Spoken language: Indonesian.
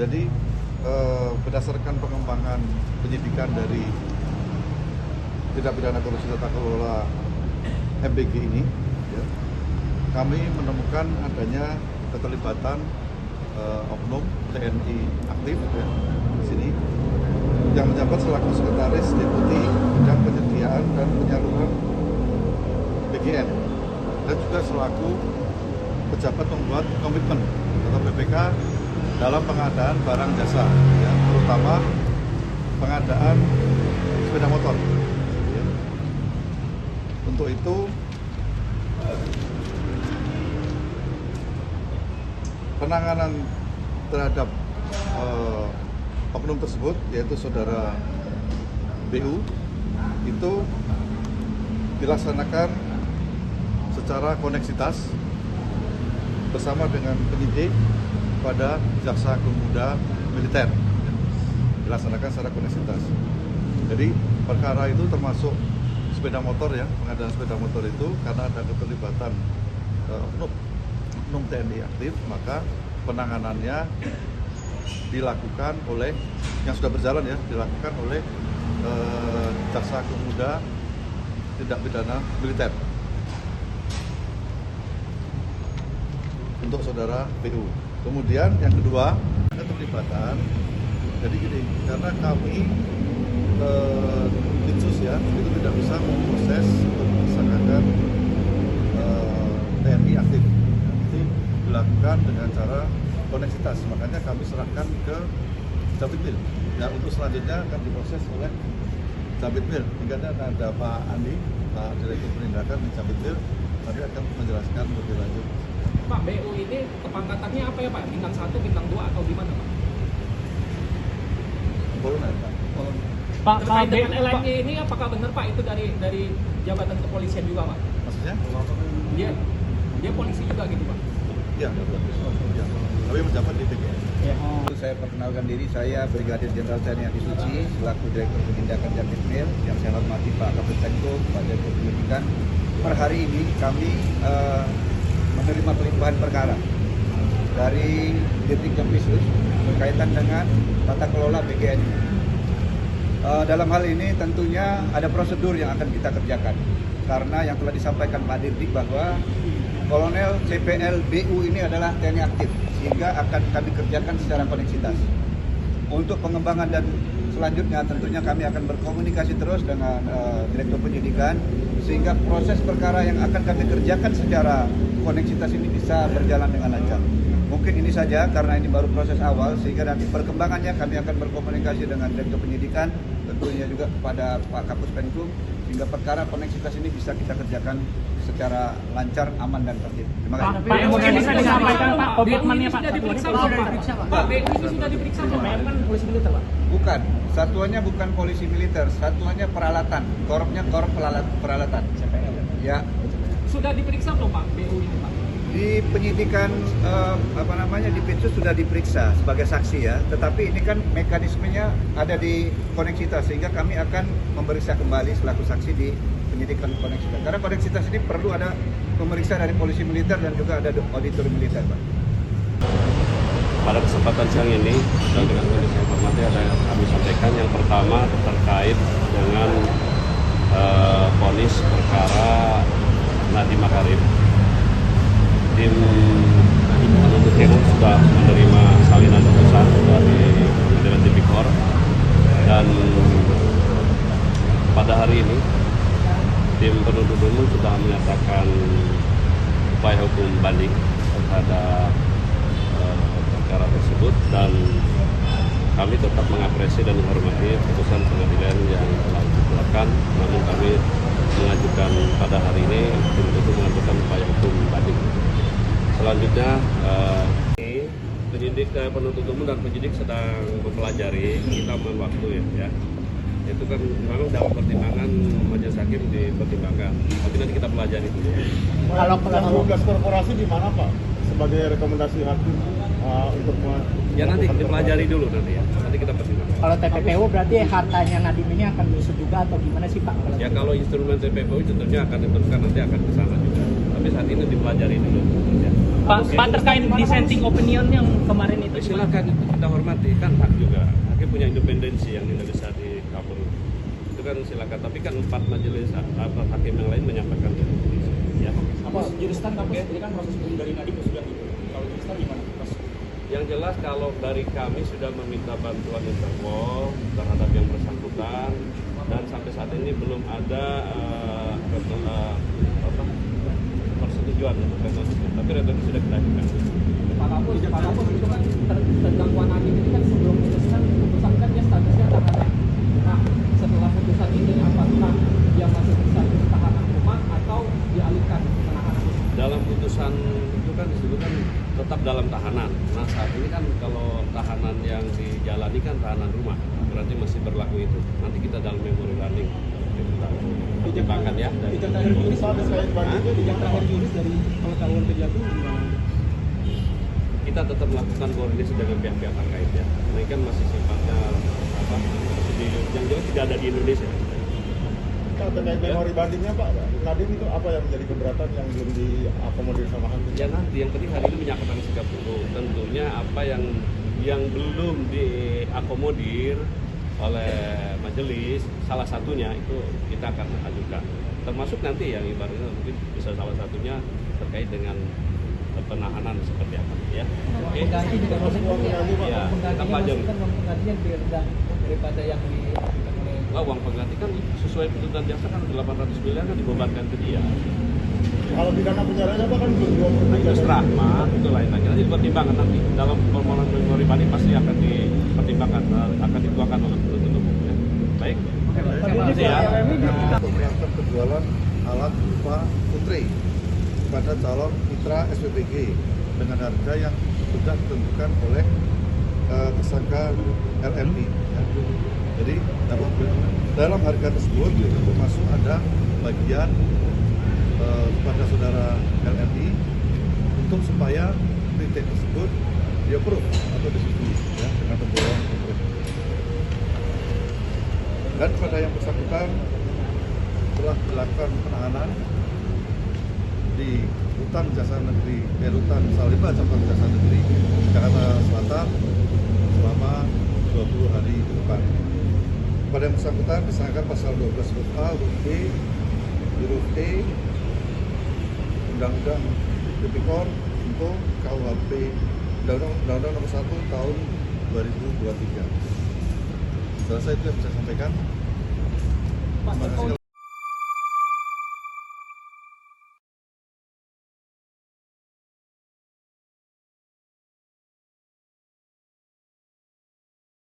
Jadi berdasarkan pengembangan penyidikan dari tindak pidana korupsi tata kelola MBG ini, ya, kami menemukan adanya keterlibatan oknum TNI aktif ya, di sini yang menjabat selaku sekretaris deputi bidang penyediaan dan penyaluran BGN dan juga selaku pejabat membuat komitmen atau PPK dalam pengadaan barang jasa, ya, terutama pengadaan sepeda motor. Ya. Untuk itu penanganan terhadap oknum tersebut, yaitu saudara BU, itu dilaksanakan secara koneksitas bersama dengan penyidik pada Jaksa Agung Muda Militer. Dilaksanakan secara koneksitas. Jadi perkara itu termasuk sepeda motor, ya, pengadaan sepeda motor itu karena ada keterlibatan oknum TNI aktif, maka penanganannya dilakukan oleh yang sudah berjalan, ya, dilakukan oleh Jaksa Agung Muda Tindak Pidana Militer untuk saudara PU. Kemudian yang kedua, keterlibatan. Jadi gini, karena kami Dinsus, ya, itu tidak bisa memproses atau memisahkan TNI aktif. Itu dilakukan dengan cara koneksitas, makanya kami serahkan ke Jabitmil. Ya, untuk selanjutnya akan diproses oleh Jabitmil. Hingga ada Pak Andi, Pak Direktur Penindakan di Jabitmil, nanti akan menjelaskan lebih lanjut. Pak, BU ini kepangkatannya apa ya Pak? Bintang 1, bintang 2 atau gimana Pak? Kolonel, Pak. Pak, terkait dengan LM-nya ini apakah benar Pak itu dari jabatan kepolisian juga Pak? Maksudnya? Dia polisi juga gitu Pak? Iya, ya. Tapi menjabat di BGN. Ya. Saya perkenalkan diri, saya Brigadir Jenderal TNI Adi Suci selaku Direktur Penindakan Jabitmil. Yang saya hormati Pak Kapus Penkum, Pak Direktur Penyidikan. Per hari ini kami menerima pelimpahan perkara dari Dirtik Jampitsus berkaitan dengan tata kelola BGN. Dalam hal ini tentunya ada prosedur yang akan kita kerjakan karena yang telah disampaikan Pak Dirtik bahwa Kolonel CPL BU ini adalah TNI aktif, sehingga akan kami kerjakan secara koneksitas. Untuk pengembangan dan selanjutnya tentunya kami akan berkomunikasi terus dengan Direktur Penyidikan, sehingga proses perkara yang akan kami kerjakan secara koneksitas ini bisa berjalan dengan lancar. Mungkin ini saja karena ini baru proses awal, sehingga nanti perkembangannya kami akan berkomunikasi dengan Direktur Penyidikan, tentunya juga kepada Pak Kapus Penkum, sehingga perkara koneksitas ini bisa kita kerjakan secara lancar, aman, dan tertib. Terima kasih. Pak, yang bisa disampaikan Pak, komitmennya Pak. Sudah diperiksa Pak. BU ini sudah diperiksa Pak. Kan polisi militer Pak? Bukan, satuannya bukan polisi militer, satuannya peralatan, korupnya korup peralatan. CPL. Ya. Sudah diperiksa belum Pak BU ini Pak? Di penyidikan di Pitsus sudah diperiksa sebagai saksi, ya. Tetapi ini kan mekanismenya ada di koneksitas, sehingga kami akan memeriksa kembali selaku saksi di penyidikan koneksitas. Karena koneksitas ini perlu ada pemeriksaan dari polisi militer dan juga ada auditor militer, Pak. Pada kesempatan siang ini, dan dengan kondisi yang hormati ada yang kami sampaikan. Yang pertama terkait dengan vonis perkara Nadiem Makarim. Tim penuntut umum sudah menerima salinan putusan dari Pengadilan Tipikor, dan pada hari ini tim penuntut umum sudah menyatakan upaya hukum banding terhadap perkara tersebut, dan kami tetap mengapresiasi dan menghormati putusan pengadilan yang telah ditetapkan. Namun kami mengajukan pada hari ini tim itu mengajukan upaya hukum banding. Selanjutnya penyidik penuntut umum dan penyidik sedang mempelajari, kita mohon waktu ya. Itu kan memang dalam pertimbangan majelis hakim dipertimbangkan, tapi nanti kita pelajari dulu. Kalau 12 korporasi di mana Pak? Sebagai rekomendasi hakim untuk ya nanti dipelajari dulu nanti ya. Nanti kita pertimbangkan. Kalau TPPU berarti hartanya Nadiem ini akan diusut juga atau gimana sih Pak? Ya kalau instrumen TPPU tentunya akan diteruskan, nanti akan ke sana juga. Tapi saat ini dipelajari dulu. Ya. Pak terkait dissenting opinion yang kemarin itu Silakan itu kita hormati, kan hak juga. Hakim punya independensi yang tidak bisa di cover. Itu kan silakan. Tapi kan 4 majelis atau hakim yang lain menyampaikan dari polisi. Ya. Apa jurusan kampus ini kan proses hukum dari Nadiem sudah gitu. Kalau jurusan gimana? Yang jelas kalau dari kami sudah meminta bantuan Interpol terhadap yang bersangkutan dan sampai saat ini belum ada persetujuan untuk rekonstruksi. Tapi rekonstruksi sudah kita ajukan. Pak Kapus itu kan terdakwa Nadiem ini kan sebelum putusan kan dia statusnya tahanan. Nah setelah putusan ini apakah dia masih berstatus tahanan rumah atau dialihkan penahanan? Dalam putusan itu kan disebutkan tetap dalam tahanan. Nah saat ini kan kalau tahanan yang dijalani kan tahanan rumah, berarti masih berlaku itu. Nanti kita dalam memori running kita pertimbangkan ya. Yang terakhir jurus dari pengetahuan kejadian gimana? Kita tetap melakukan koordinasi dengan pihak-pihak terkait ya. Ini kan masih sifatnya yang jelas tidak ada di Indonesia. Pak, terkait memori bandingnya Pak, Nadiem itu apa yang menjadi keberatan yang belum diakomodir sama hakim? Ya nanti yang penting hari ini menyatakan sikap dulu. Tentunya apa yang belum diakomodir oleh majelis, salah satunya itu kita akan ajukan. Termasuk nanti yang ibaratnya mungkin bisa salah satunya terkait dengan penahanan seperti apa ya. Oke. Pengganti juga masih Ya, kita pelajari. penggantinya lebih rendah daripada yang diajukan oleh Uang pengganti kan sesuai tuntutan jaksa kan 800 miliar kan dibebankan ke dia. Kalau pidana penjaranya Pak kan belum Nah itu setelah, itu lain lagi. Nanti dipertimbangkan nanti dalam permohonan memori banding pasti akan dipertimbangkan, akan dituangkan oleh penuntut umum. Ya. Baik. Terima kasih ya. Untuk melakukan penjualan alat berupa putri kepada calon mitra SPBG dengan harga yang sudah ditentukan oleh tersangka LMI. Ya. Jadi dalam harga tersebut itu termasuk ada bagian kepada saudara LMI untuk supaya titik tersebut di approve atau disetujui ya, dengan pembohongan approve. Dan pada yang bersangkutan telah dilakukan penahanan di Rutan Jasa Negeri, Rutan Salemba Cabang Jasa Negeri Jakarta Selatan selama 20 hari ke depan. Pada yang bersangkutan disangkakan pasal 12 huruf A, huruf B, huruf E, Undang-Undang Tipikor untuk KUHP Undang-Undang Nomor 1 Tahun 2023. Saya rasa itu yang bisa saya sampaikan. Terima kasih.